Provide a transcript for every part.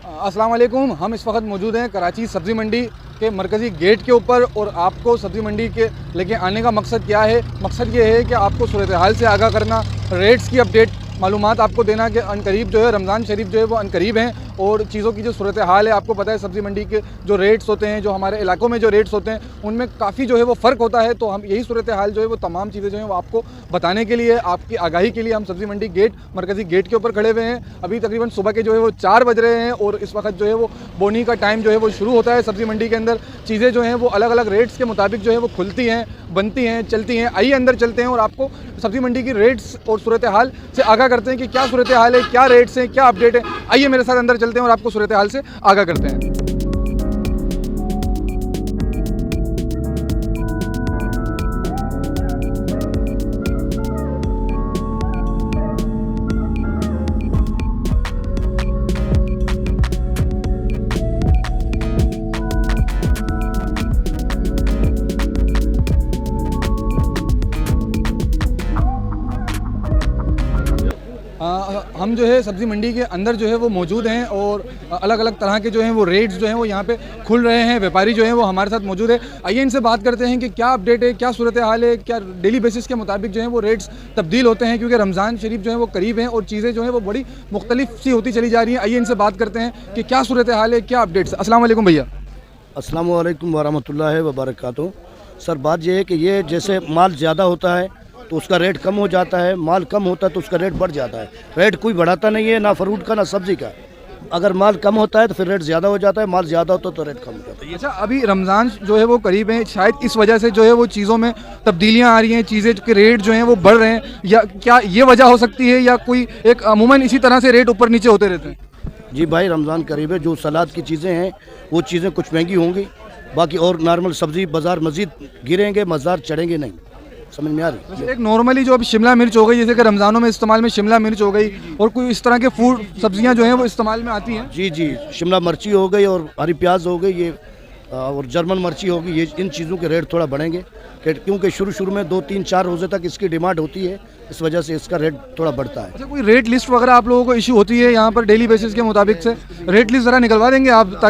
अस्सलाम वालेकुम। हम इस वक्त मौजूद हैं कराची सब्ज़ी मंडी के मरकज़ी गेट के ऊपर और आपको सब्ज़ी मंडी के लेके आने का मकसद क्या है? मकसद ये है कि आपको सूरत हाल से आगाह करना, रेट्स की अपडेट मालूमात आपको देना कि अनकरीब जो है रमज़ान शरीफ जो है वो अनकरीब हैं और चीज़ों की जो सूरत हाल है, आपको पता है सब्ज़ी मंडी के जो रेट्स होते हैं, जो हमारे इलाकों में जो रेट्स होते हैं उनमें काफ़ी जो है वो फ़र्क होता है। तो हम यही सूरत हाल जो है वो तमाम चीज़ें जो हैं वो आपको बताने के लिए, आपकी आगाही के लिए हम सब्ज़ी मंडी गेट मरकज़ी गेट के ऊपर खड़े हुए हैं। अभी तकरीबन सुबह के जो है वो 4 बज रहे हैं और इस वक्त जो है वो बोनी का टाइम जो है वो शुरू होता है। सब्ज़ी मंडी के अंदर चीज़ें जो हैं वो अलग अलग रेट्स के मुताबिक जो है वो खुलती हैं, बनती हैं, चलती हैं। आइए अंदर चलते हैं और आपको सब्ज़ी मंडी की रेट्स और सूरत हाल से आगाह करते हैं कि क्या सूरत हाल है, क्या रेट्स हैं, क्या अपडेट है। आइए मेरे साथ अंदर चलते हैं और आपको सूरत हाल से आगाह करते हैं। हम जो है सब्ज़ी मंडी के अंदर जो है वो मौजूद हैं और अलग अलग तरह के जो हैं वो रेट्स जो हैं वो यहाँ पे खुल रहे हैं। व्यापारी जो हैं वो हमारे साथ मौजूद है। आइए इनसे बात करते हैं कि क्या अपडेट है, क्या सूरत हाल है, क्या डेली बेसिस के मुताबिक जो है वो रेट्स तब्दील होते हैं, क्योंकि रमज़ान शरीफ जो है वो करीब हैं और चीज़ें जो हैं वो बड़ी मुख्तलिफ सी होती चली जा रही हैं। आइए इनसे बात करते हैं कि क्या सूरत हाल है, क्या अपडेट्स। अस्सलाम वालेकुम भैया। अस्सलाम वालेकुम वरहमतुल्लाहि वबरकातुहू। सर बात यह है कि ये जैसे माल ज़्यादा होता है तो उसका रेट कम हो जाता है, माल कम होता है तो उसका रेट बढ़ जाता है। रेट कोई बढ़ाता नहीं है, ना फ्रूट का ना सब्ज़ी का। अगर माल कम होता है तो फिर रेट ज़्यादा हो जाता है, माल ज़्यादा होता है तो रेट कम हो जाता है। अच्छा, अभी रमज़ान जो है वो करीब है, शायद इस वजह से जो है वो चीज़ों में तब्दीलियां आ रही हैं, चीज़ें के रेट जो हैं वो बढ़ रहे हैं, या क्या ये वजह हो सकती है या कोई एक अमूमन इसी तरह से रेट ऊपर नीचे होते रहते हैं? जी भाई, रमज़ान करीब है, जो सलाद की चीज़ें हैं वो चीज़ें कुछ महंगी होंगी, बाकी और नॉर्मल सब्ज़ी बाज़ार मज़ीद गिरेंगे, बाज़ार चढ़ेंगे नहीं। समझ में आ रही है? एक नॉर्मली जो अभी शिमला मिर्च हो गई, जैसे कि रमज़ानों में इस्तेमाल में शिमला मिर्च हो गई और कोई इस तरह के फूड सब्जियां जो हैं वो इस्तेमाल में आती हैं। जी जी, शिमला मिर्ची हो गई और हरी प्याज हो गई, ये और जर्मन मिर्ची होगी, ये इन चीज़ों के रेट थोड़ा बढ़ेंगे क्योंकि शुरू में 2-3-4 रोज़े तक इसकी डिमांड होती है, इस वजह से इसका रेट थोड़ा बढ़ता है। अच्छा, कोई रेट लिस्ट वगैरह आप लोगों को इशू होती है यहाँ पर डेली बेसिस के मुताबिक से? रेट लिस्ट ज़रा निकलवा देंगे आप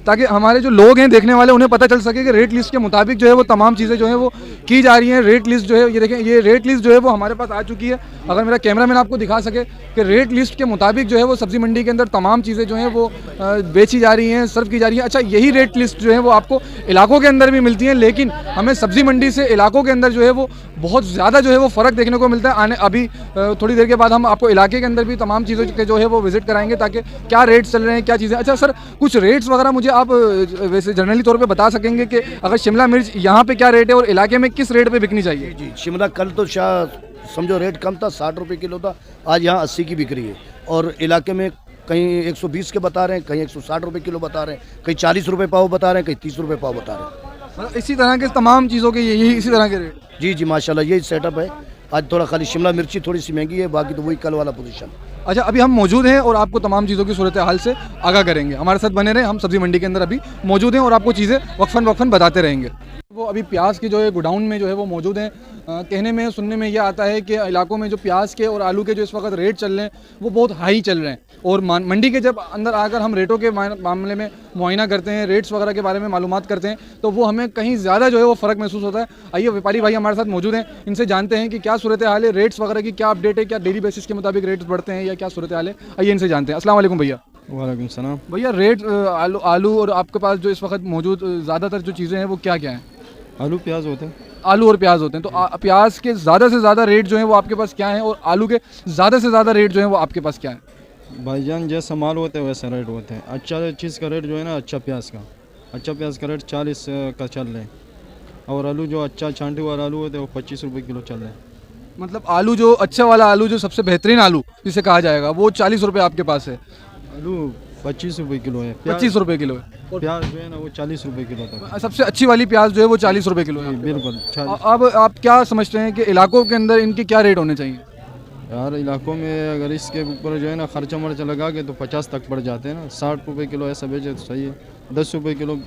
ताकि हमारे जो लोग हैं देखने वाले उन्हें पता चल सके कि रेट लिस्ट के मुताबिक जो है वो तमाम चीज़ें जो है वो की जा रही हैं। रेट लिस्ट जो है ये देखें, ये रेट लिस्ट जो है वो हमारे पास आ चुकी है। अगर मेरा कैमरामैन आपको दिखा सके कि रेट लिस्ट के मुताबिक जो है वो सब्ज़ी मंडी के अंदर तमाम चीज़ें जो हैं वो बेची जा रही हैं, सर्व की जा रही हैं। अच्छा, यही रेट लिस्ट जो है वो आपको इलाकों के अंदर भी मिलती हैं, लेकिन हमें सब्ज़ी मंडी से इलाकों के अंदर जो है वो बहुत ज़्यादा जो है वो फ़र्क देखने को मिलता है। अभी थोड़ी देर के बाद हम आपको इलाके के अंदर भी तमाम चीज़ों के जो है वो विज़िट कराएंगे ताकि क्या रेट्स चल रहे हैं, क्या चीज़ें। अच्छा सर, कुछ रेट्स वगैरह मुझे आप वैसे जनरली तौर पे बता सकेंगे कि अगर शिमला मिर्च यहाँ पे क्या रेट है और इलाके में किस रेट पे बिकनी चाहिए? जी, शिमला कल तो समझो रेट कम था, 60 रुपये किलो था, आज यहाँ 80 की बिक रही है और इलाके में कहीं 120 के बता रहे हैं, कहीं 160 रुपये किलो बता रहे हैं, कहीं 40 रुपये पाव बता रहे हैं, कहीं 30 रुपये पाव बता रहे हैं। मतलब इसी तरह के तमाम चीज़ों के यही इसी तरह के रेट? जी जी, माशाल्लाह यही सेटअप है। आज थोड़ा खाली शिमला मिर्ची थोड़ी सी महंगी है, बाकी तो वही कल वाला पोजीशन। अच्छा, अभी हम मौजूद हैं और आपको तमाम चीज़ों की सूरत हाल से आगाह करेंगे। हमारे साथ बने रहें, हम सब्ज़ी मंडी के अंदर अभी मौजूद हैं और आपको चीज़ें वक्फन बताते रहेंगे। वो अभी प्याज की जो है गोडाउन में जो है वो मौजूद हैं। कहने में सुनने में ये आता है कि इलाकों में जो प्याज के और आलू के जो इस वक्त रेट चल रहे हैं वो बहुत हाई चल रहे हैं और मंडी के जब अंदर आकर हम रेटों के मामले में मुआयना करते हैं, रेट्स वगैरह के बारे में मालूमात करते हैं, तो वो हमें कहीं ज़्यादा जो है वो फ़र्क महसूस होता है। आइए व्यापारी भाई हमारे साथ मौजूद हैं, इनसे जानते हैं कि क्या सूरत हाल है, रेट्स वगैरह की क्या अपडेट है, क्या डेली बेसिस के मुताबिक रेट्स बढ़ते हैं या क्या सूरत हाल है। आइए इनसे जानते हैं। अस्सलाम वालेकुम भैया। वालेकुम सलाम। भैया, रेट आलू और आपके पास जो इस वक्त मौजूद ज़्यादातर जो चीज़ें हैं वो क्या क्या हैं? आलू प्याज होते हैं। आलू और प्याज होते हैं, तो प्याज के ज़्यादा से ज़्यादा रेट जो है वो आपके पास क्या है और आलू के ज़्यादा से ज़्यादा रेट जो है वो आपके पास क्या है? भाईजान जैसा माल होता है वैसा रेट होते हैं। अच्छा चीज़ का रेट जो है ना, अच्छा प्याज का रेट 40 का चल रहा है और आलू जो अच्छा छांटे वाला आलू होता है वो 25 रुपये किलो चल रहा है। मतलब आलू जो अच्छा वाला आलू, जो सबसे बेहतरीन आलू जिसे कहा जाएगा, वो 40 रुपये आपके पास है। आलू 25 रुपये किलो है, 25 रुपये किलो है और प्याज जो है ना वो 40 रुपये किलो तक। सबसे अच्छी वाली प्याज जो है वो 40 रुपये किलो है। बिल्कुल। अब आप क्या समझते हैं कि इलाकों के अंदर इनके क्या रेट होने चाहिए? यार इलाकों में अगर इसके ऊपर जो है ना खर्चा मर्चा लगा के तो 50 तक पड़ जाते हैं ना। 60 रुपये किलो ऐसा बेचे तो सही है, 10 रुपये किलो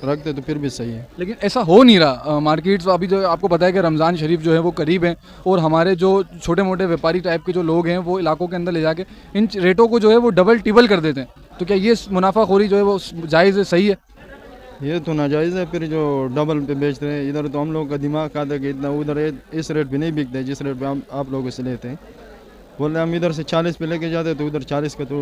रखते तो फिर भी सही है। लेकिन ऐसा हो नहीं रहा। मार्केट्स अभी जो आपको पता है कि रमज़ान शरीफ जो है वो करीब है और हमारे जो छोटे मोटे व्यापारी टाइप के जो लोग हैं वो इलाकों के अंदर ले जाके इन रेटों को जो है वो डबल टिबल कर देते हैं। तो क्या ये मुनाफाखोरी जो है वो जायज़ है, सही है? ये तो नाजायज़ है। फिर जो डबल पे बेच रहे हैं, इधर तो हम लोग का दिमाग खाता है कि इतना उधर इस रेट पे नहीं बिकते जिस रेट पे हम आप लोगों से लेते हैं। बोल रहे हम इधर से 40 पे लेके जाते तो उधर 40 का तो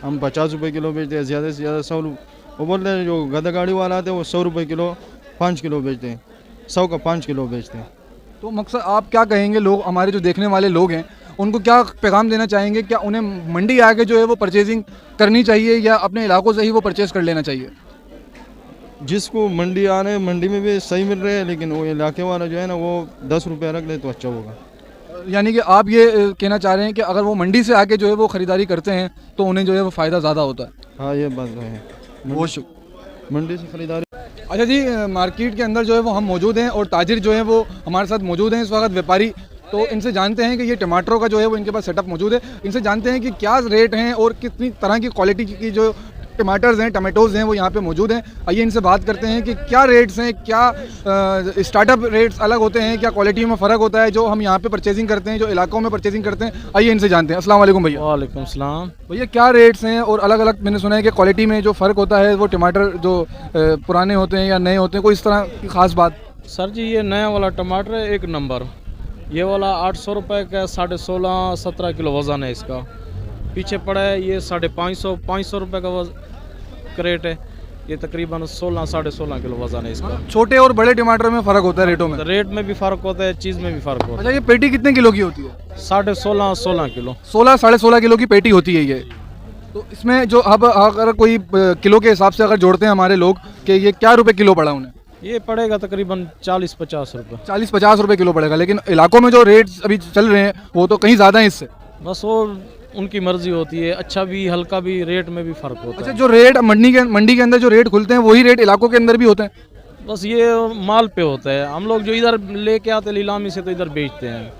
हम 50 रुपये किलो बेचते हैं, ज़्यादा से ज़्यादा 100। वो बोल रहे हैं जो गधा गाड़ी वाला आते हैं वो 100 रुपये किलो 5 किलो बेचते हैं, 100 का 5 किलो बेचते हैं। तो मकसद आप क्या कहेंगे, लोग हमारे जो देखने वाले लोग हैं उनको क्या पैगाम देना चाहेंगे? क्या उन्हें मंडी आके जो है वो परचेजिंग करनी चाहिए या अपने इलाकों से ही वो परचेज़ कर लेना चाहिए? जिसको मंडी आ रहे हैं मंडी में भी सही मिल रहे हैं, लेकिन वो इलाके वाला जो है ना वो 10 रुपये रख ले तो अच्छा होगा। यानी कि आप ये कहना चाह रहे हैं कि अगर वो मंडी से आके जो है वो ख़रीदारी करते हैं तो उन्हें जो है वो फ़ायदा ज़्यादा होता है। हाँ ये बात तो है, बहुत मंडी से खरीदारी। अच्छा जी, मार्केट के अंदर जो है वो हम मौजूद हैं और ताजिर जो है वो हमारे साथ मौजूद हैं इस वक्त, व्यापारी। तो इनसे जानते हैं कि ये टमाटरों का जो है वो इनके पास सेटअप मौजूद है। इनसे जानते हैं कि क्या रेट हैं और कितनी तरह की क्वालिटी की जो टमाटर्स हैं, टमाटोज़ हैं, वो यहाँ पे मौजूद हैं। आइए इनसे बात करते हैं कि क्या रेट्स हैं, क्या स्टार्टअप रेट्स अलग होते हैं, क्या क्वालिटी में फ़र्क होता है जो हम यहाँ पे परचेजिंग करते हैं, जो इलाकों में परचेजिंग करते हैं। आइए इनसे जानते हैं। अस्सलाम वालेकुम भैया। वालेकुम सलाम। भैया क्या रेट्स हैं और अलग अलग मैंने सुना है कि क्वालिटी में जो फ़र्क होता है, वो टमाटर जो पुराने होते हैं या नए होते हैं, कोई इस तरह की ख़ास बात? सर जी ये नया वाला टमाटर है एक नंबर। ये वाला 800 रुपये का 16.5-17 किलो वज़न है इसका। पीछे पड़ा है ये 550 रुपये का क्रेट है। ये तकरीबन 16-16.5 किलो वज़न है इसका। छोटे और बड़े टमाटर में फ़र्क होता है रेटों में? रेट में भी फ़र्क होता है, चीज़ में भी फ़र्क होता अच्छा, ये पेटी कितने किलो की होती है? है। 16.5 किलो। 16-16.5 किलो की पेटी होती है ये। तो इसमें जो अब अगर कोई किलो के हिसाब से अगर जोड़ते हैं हमारे लोग कि ये क्या रुपए किलो पड़ा उन्हें? ये पड़ेगा तकरीबन 40-50 रुपये। 40-50 रुपए किलो पड़ेगा। लेकिन इलाकों में जो रेट्स अभी चल रहे हैं वो तो कहीं ज़्यादा है इससे। बस वो उनकी मर्जी होती है, अच्छा भी हल्का भी, रेट में भी फ़र्क होता अच्छा, है। जो रेट मंडी के अंदर जो रेट खुलते हैं वही रेट इलाकों के अंदर भी होते हैं? बस ये माल पे होता है। हम लोग जो इधर लेके आते नीलामी से तो इधर बेचते हैं।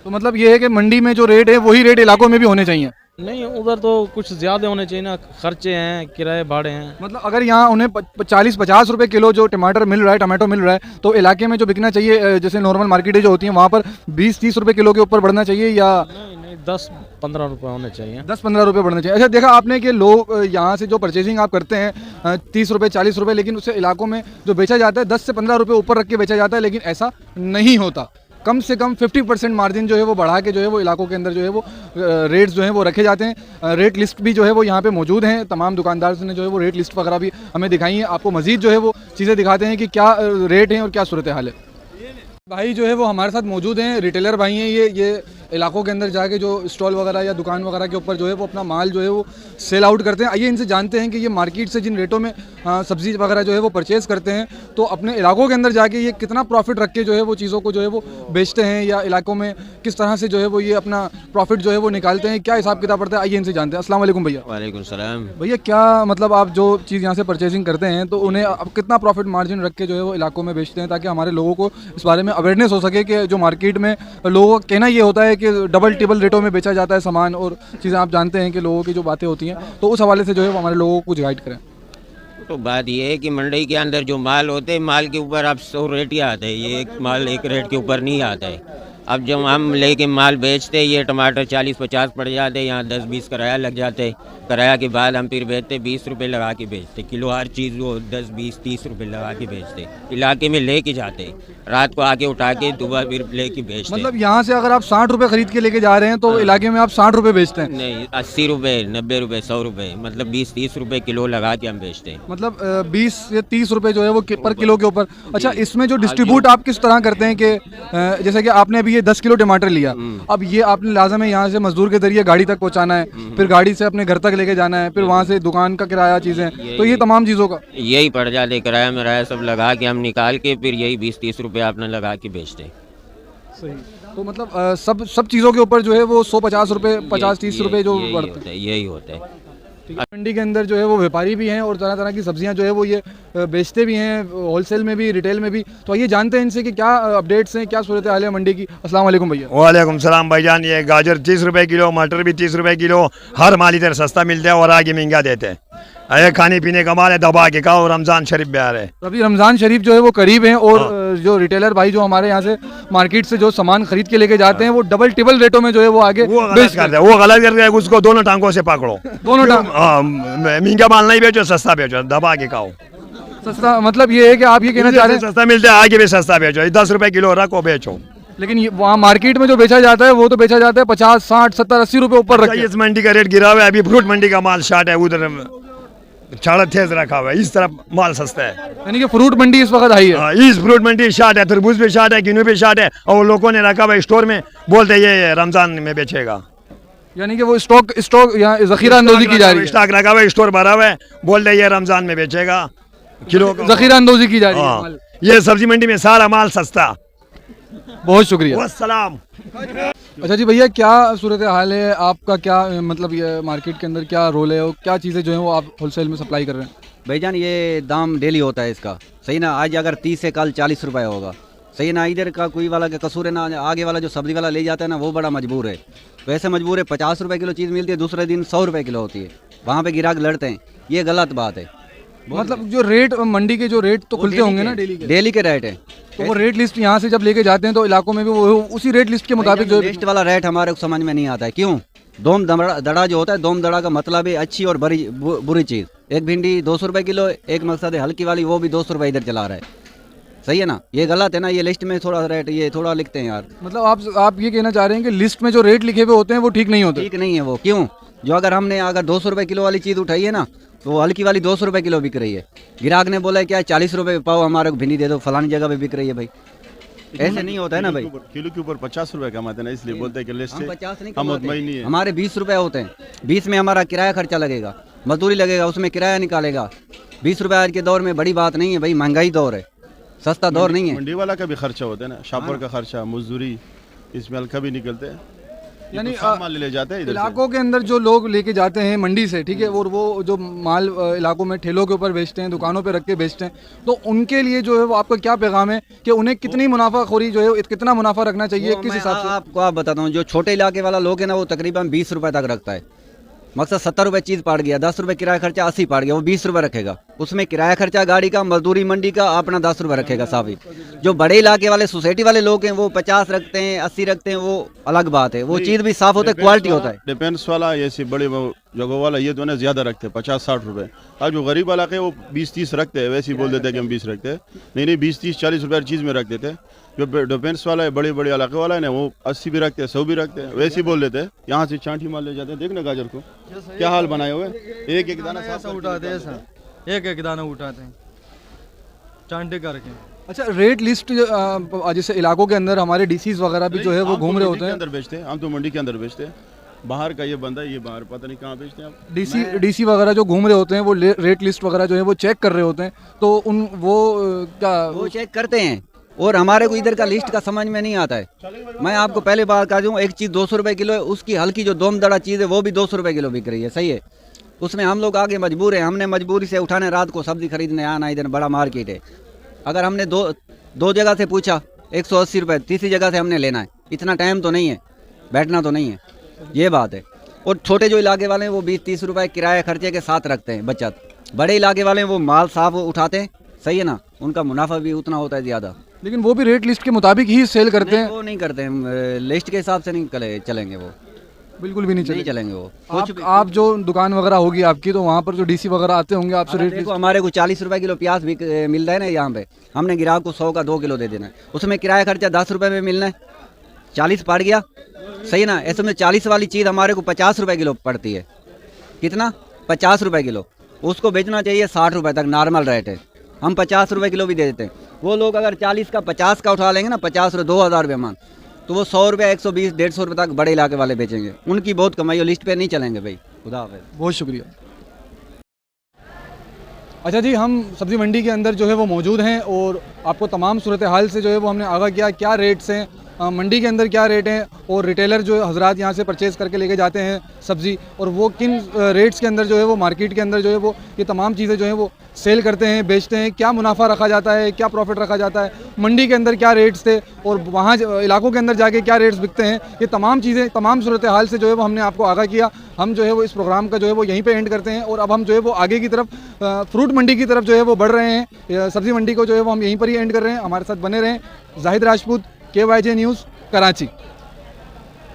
तो मतलब ये है कि मंडी में जो रेट है वही रेट इलाकों में भी होने चाहिए? नहीं, उधर तो कुछ ज़्यादा होने चाहिए ना, खर्चे हैं, किराए भाड़े हैं। मतलब अगर यहाँ उन्हें 40-50 रुपए किलो जो टमाटर मिल रहा है, टमाटो मिल रहा है, तो इलाके में जो बिकना चाहिए जैसे नॉर्मल मार्केटें जो होती हैं वहाँ पर 20-30 रुपए किलो के ऊपर बढ़ना चाहिए या नहीं 10-15 रुपये होने चाहिए। 10-15 रुपये बढ़ना चाहिए। अच्छा, देखा आपने कि लोग यहाँ से जो परचेजिंग आप करते हैं 30 रुपये 40 रुपये, लेकिन उससे इलाकों में जो बेचा जाता है 10 से 15 रुपये ऊपर रख के बेचा जाता है, लेकिन ऐसा नहीं होता। कम से कम 50% मार्जिन जो है वो बढ़ा के जो है वो इलाकों के अंदर जो है वो रेट्स जो है वो रखे जाते हैं। रेट लिस्ट भी जो है वो यहाँ पे मौजूद हैं। तमाम दुकानदार ने जो है वो रेट लिस्ट वगैरह भी हमें दिखाई है। आपको मज़ीद जो है वो चीज़ें दिखाते हैं कि क्या रेट हैं और क्या सूरत हाल है। भाई जो है वो हमारे साथ मौजूद हैं, रिटेलर भाई हैं। ये इलाकों के अंदर जाके जो स्टॉल वगैरह या दुकान वगैरह के ऊपर जो है वो अपना माल जो है वो सेल आउट करते हैं। आइए इनसे जानते हैं कि ये मार्केट से जिन रेटों में सब्ज़ी वगैरह जो है वो परचेज़ करते हैं, तो अपने इलाकों के अंदर जाके ये कितना प्रॉफिट रख के जो है वो चीज़ों को जो है वो बेचते हैं, या इलाकों में किस तरह से जो है वो ये अपना प्रॉफिट जो है वो निकालते हैं, क्या हिसाब किताब पड़ता है। आइए इनसे जानते हैं। अस्सलाम वालेकुम भैया। वालेकुम सलाम। भैया क्या मतलब आप जो चीज़ यहाँ से परचेजिंग करते हैं तो उन्हें अब कितना प्रॉफिट मार्जिन रख के जो है वो इलाकों में बेचते हैं, ताकि हमारे लोगों को इस बारे में अवेयरनेस हो सके कि जो मार्केट में लोगों का कहना ये होता है कि डबल टिबल रेटों में बेचा जाता है सामान और चीज़ें, आप जानते हैं कि लोगों की जो बातें होती हैं, तो उस हवाले से जो है वो हमारे लोगों को कुछ गाइड करें। तो बात ये है कि मंडी के अंदर जो माल होते हैं, माल के ऊपर आप 100 रेट ही आता है। ये एक माल एक रेट के ऊपर नहीं आता है। अब जब हम लेके माल बेचते ये टमाटर 40-50 पड़ जाते, यहाँ 10-20 किराया लग जाते। किराया के बाद हम फिर बेचते 20 रुपये लगा के बेचते किलो। हर चीज़ वो 10-20-30 रुपये लगा के बेचते। इलाके में लेके जाते, रात को आके उठा के दोबारा फिर लेके बेचते। मतलब यहाँ से अगर आप 60 रुपये खरीद के लेके जा रहे हैं तो इलाके में आप 60 रुपये बेचते हैं? नहीं, 80 रुपये, 90 रुपये, 100 रुपये, मतलब 20-30 रुपये किलो लगा के हम बेचते हैं। मतलब 20 या 30 रुपये जो है वो पर किलो के ऊपर। अच्छा, इसमें जो डिस्ट्रीब्यूट आप किस तरह करते हैं कि जैसे कि आपने अभी ये 10 किलो टमाटर लिया, अब ये आपने लाजम है यहाँ से मजदूर के जरिए गाड़ी तक पहुँचाना है, फिर गाड़ी से अपने घर तक लेके जाना है, फिर वहाँ से दुकान का किराया, चीज़ें, तो ये तमाम चीज़ों का यही पड़ जाते। किराया मिराया सब लगा के हम निकाल के फिर यही 20-30 रुपये आपने लगा के बेचते। सही। तो मतलब सब चीज़ों के ऊपर जो है वो 100-50 रुपये, 50-30 रुपये जो बढ़ते हैं, यही होता है। मंडी के अंदर जो है वो व्यापारी भी हैं और तरह तरह की सब्जियां जो है वो ये बेचते भी हैं, होलसेल में भी, रिटेल में भी। तो आइए जानते हैं इनसे कि क्या अपडेट्स हैं, क्या सूरत हाल है मंडी की। अस्सलाम वालेकुम भैया। वालेकुम सलाम भाईजान। ये गाजर 30 रुपए किलो, मटर भी 30 रुपए किलो, हर माल इधर सस्ता मिलता है और आगे महंगा देते हैं। अरे खाने पीने का माल है, दबा के खाओ। रमज़ान शरीफ भी आ रहे हैं। तो अभी रमज़ान शरीफ जो है वो करीब है और जो रिटेलर भाई जो हमारे यहाँ से मार्केट से जो सामान खरीद के लेके जाते हैं वो डबल टिबल रेटों में जो है वो आगे वो गलत करते हैं, वो गलत करते हैं, उसको दोनों टांगों से पकड़ो। दोनों टांग हाँ, महंगा माल नहीं बेचो, सस्ता बेचो, दबा के खाओ। सस्ता मतलब ये है कि आप ये कहना चाह रहे हैं, सस्ता मिलता है, आगे भी सस्ता बेचो, 10 रुपए किलो रखो बेचो। लेकिन ये वहाँ मार्केट में जो बेचा जाता है वो तो बेचा जाता है 50, 60, 70, 80 रुपए ऊपर रख के। इस मंडी का रेट गिरा हुआ है, अभी फ्रूट मंडी का माल शार्ट है, उधर छाड़ा तेज रखा हुआ है, इस तरफ माल सस्ता है। यानी कि फ्रूट मंडी इस वक्त हाई है। हाँ, इस फ्रूट मंडी शार्ट है, तरबूज भी शार्ट है, किन्नू भी शार्ट है, और लोगों ने रखा हुआ है स्टोर में, बोलते हैं ये रमजान में बेचेगा। यानी कि वो स्टॉक यहाँ जखीरा अंदोजी की जा रही है, स्टॉक रखा हुआ है, स्टोर भरा हुआ है, बोलते हैं ये रमजान में बेचेगा किलो का। जखीरा अंदोजी की जा रही है हाँ, माल। ये सब्जी मंडी में सारा माल सस्ता। बहुत शुक्रिया। वस्सलाम। अच्छा जी भैया, क्या सूरत हाल है आपका, क्या मतलब ये मार्केट के अंदर क्या रोल है और क्या चीज़ें जो है वो आप होलसेल में सप्लाई कर रहे हैं? भाईजान ये दाम डेली होता है इसका, सही ना। आज अगर 30 से कल 40 रुपए होगा, सही ना। इधर का कोई वाला का कसूर है ना, आगे वाला जो सब्जी वाला ले जाता है ना वो बड़ा मजबूर है। वैसे मजबूर है, 50 रुपए किलो चीज़ मिलती है, दूसरे दिन 100 रुपए किलो होती है, वहाँ पे ग्राहक लड़ते हैं, ये गलत बात है। मतलब जो रेट मंडी के जो रेट तो खुलते होंगे ना डेली के रेट है, तो वो रेट लिस्ट यहाँ से जब लेके जाते हैं तो इलाकों में भी वो उसी रेट लिस्ट के मुताबिक जो लिस्ट वाला रेट हमारे को समझ में नहीं आता है। क्यों? दोम दड़ा जो होता है, दोम दड़ा का मतलब है अच्छी और बुरी चीज़। एक भिंडी 200 रुपए किलो, एक मकसद है हल्की वाली, वो भी 200 रुपए इधर चला रहा है, सही है ना। ये गलत है ना, ये लिस्ट में थोड़ा रेट ये थोड़ा लिखते हैं यार। मतलब आप ये कहना चाह रहे हैं कि लिस्ट में जो रेट लिखे हुए होते हैं वो ठीक नहीं होते? ठीक नहीं है वो। क्यों? जो अगर 200 रुपए किलो वाली चीज़ उठाई है ना, तो हल्की वाली 200 रुपए किलो बिक रही है। ग्राहक ने बोला है क्या 40 रुपए पाओ हमारे को भिंडी दे दो, फलानी जगह पे बिक रही है भाई। ऐसे नहीं होता है ना भाई। किलो के ऊपर 50 रुपए कमाते हैं ना, इसलिए बोलते हैं कि लिस्ट हम से 50 नहीं हम कमाते, मुतमईन नहीं है। हमारे 20 रुपए होते हैं। 20 में हमारा किराया खर्चा लगेगा, मजदूरी लगेगा, उसमें किराया निकालेगा। 20 रुपए आज के दौर में बड़ी बात नहीं है भाई, महंगाई दौर है, सस्ता दौर नहीं है। मंडी वाला का भी खर्चा होता है ना, शॉपर का खर्चा, मजदूरी, इसमें हल्का भी निकलते हैं। यानी माल ले जाते हैं इधर से। इलाकों के अंदर जो लोग लेके जाते हैं मंडी से, ठीक है, और वो जो माल इलाकों में ठेलों के ऊपर बेचते हैं, दुकानों पे रख के बेचते हैं, तो उनके लिए जो है वो आपका क्या पैगाम है कि उन्हें कितनी मुनाफाखोरी जो है, कितना मुनाफा रखना चाहिए, किस हिसाब से? आपको बताता हूँ, जो छोटे इलाके वाला लोग है ना, वो तकरीबन 20 रुपए तक रखता है। मकसद 70 रुपए चीज़ पड़ गया, 10 रुपए किराया खर्चा, 80 पड़ गया, वो 20 रुपए रखेगा। उसमें किराया खर्चा गाड़ी का, मजदूरी मंडी का, अपना 10 रुपए रखेगा साफी। जो बड़े इलाके वाले सोसाइटी वाले लोग हैं वो 50 रखते हैं, 80 रखते हैं, वो अलग बात है। वो चीज़ भी साफ होता है, क्वालिटी होता है। डिपेंड्स वाला ऐसी बड़ी जगह वाला ये दोनों ज्यादा रखते हैं, 50-60 रुपए। अब जो गरीब इलाके वो 20-30 रखते हैं, वैसे ही बोल देते हैं कि हम 20 रखते हैं। नहीं 20-30-40 रुपए हर चीज़ में रख देते हैं। जो डिफेंस वाला है, बड़े बड़े इलाके वाला है ना, वो 80 भी रखते हैं, 100 भी रखते हैं, वैसे ही बोल देते हैं। यहाँ से चांठी माल ले जाते हैं। देखना गाजर को क्या हाल बनाए हुए, एक एक दाना साफ उठाते हैं सर, एक एक दाना उठाते हैं चांटे करके। अच्छा, रेट लिस्ट जैसे इलाकों के अंदर हमारे डीसीज वगैरह भी जो है वो घूम रहे होते हैं, अंदर बेचते हैं, हम तो मंडी के अंदर बेचते हैं। बाहर का ये बंदा है, ये बाहर पता नहीं कहाँ बेचते हैं आप। डीसी वगैरह जो घूम रहे होते हैं वो रेट लिस्ट वगैरह जो है वो चेक कर रहे होते हैं, तो वो चेक करते हैं। और हमारे को इधर का लिस्ट का समझ में नहीं आता है। मैं आपको पहले बात कर दूँ, एक चीज़ 200 रुपए किलो है, उसकी हल्की जो दोम दड़ा चीज़ है वो भी 200 रुपए किलो बिक रही है, सही है। उसमें हम लोग आगे मजबूर हैं, हमने मजबूरी से उठाने रात को सब्जी खरीदने आना, इधर बड़ा मार्केट है। अगर हमने दो जगह से पूछा 180 रुपये, तीसरी जगह से हमने लेना है, इतना टाइम तो नहीं है, बैठना तो नहीं है, ये बात है। और छोटे जो इलाके वाले हैं वो 20-30 रुपये किराए खर्चे के साथ रखते हैं बचत। बड़े इलाके वाले हैं वो माल साफ उठाते हैं, सही है ना, उनका मुनाफा भी उतना होता है ज़्यादा। लेकिन वो भी रेट लिस्ट के मुताबिक ही सेल करते हैं। वो नहीं करते हैं, लिस्ट के हिसाब से नहीं चलेंगे वो, बिल्कुल भी नहीं चलेंगे वो। आप जो दुकान वगैरह होगी आपकी, तो वहाँ पर जो डीसी वगैरह आते होंगे आपसे रेट देखो, हमारे को 40 रुपए किलो प्याज भी मिल रहा है ना यहाँ पे, हमने ग्राहक को 100 का 2 किलो दे देना है, उसमें किराया खर्चा 10 रुपए में मिलना है, 40 पड़ गया, सही ना। ऐसे में 40 वाली चीज़ हमारे को 50 रुपए किलो पड़ती है, कितना 50 रुपए किलो, उसको बेचना चाहिए 60 रुपए तक, नॉर्मल रेट है, हम 50 रुपए किलो भी दे देते हैं। वो लोग अगर 40 का 50 का उठा लेंगे ना, 50 रुपये 2000 रुपये मान, तो वो 100 रुपये 120 150 रुपये तक बड़े इलाके वाले बेचेंगे, उनकी बहुत कमाई, और लिस्ट पे नहीं चलेंगे भाई। खुदा हाफिज़, बहुत शुक्रिया। अच्छा जी, हम सब्ज़ी मंडी के अंदर जो है वो मौजूद हैं और आपको तमाम सूरत हाल से जो है वो हमने आगाह किया क्या रेट्स हैं मंडी के अंदर क्या रेट हैं और रिटेलर जो हजरात यहाँ से परचेज़ करके लेके जाते हैं सब्ज़ी, और वो किन रेट्स के अंदर जो है वो मार्केट के अंदर जो है वो ये तमाम चीज़ें जो है वो सेल करते हैं, बेचते हैं, क्या मुनाफा रखा जाता है, क्या प्रॉफिट रखा जाता है, मंडी के अंदर क्या रेट्स थे और वहाँ इलाकों के अंदर जाके क्या रेट्स बिकते हैं, ये तमाम चीज़ें, तमाम सूरत हाल से जो है वो हमने आपको आगाह किया। हम जो है वो इस प्रोग्राम का जो है वो यहीं पे एंड करते हैं और अब हम जो है वो आगे की तरफ फ्रूट मंडी की तरफ जो है वो बढ़ रहे हैं। सब्ज़ी मंडी को जो है वो हम यहीं पर ही एंड कर रहे हैं। हमारे साथ बने रहें। Zahid Rajput, KYJ news, Karachi.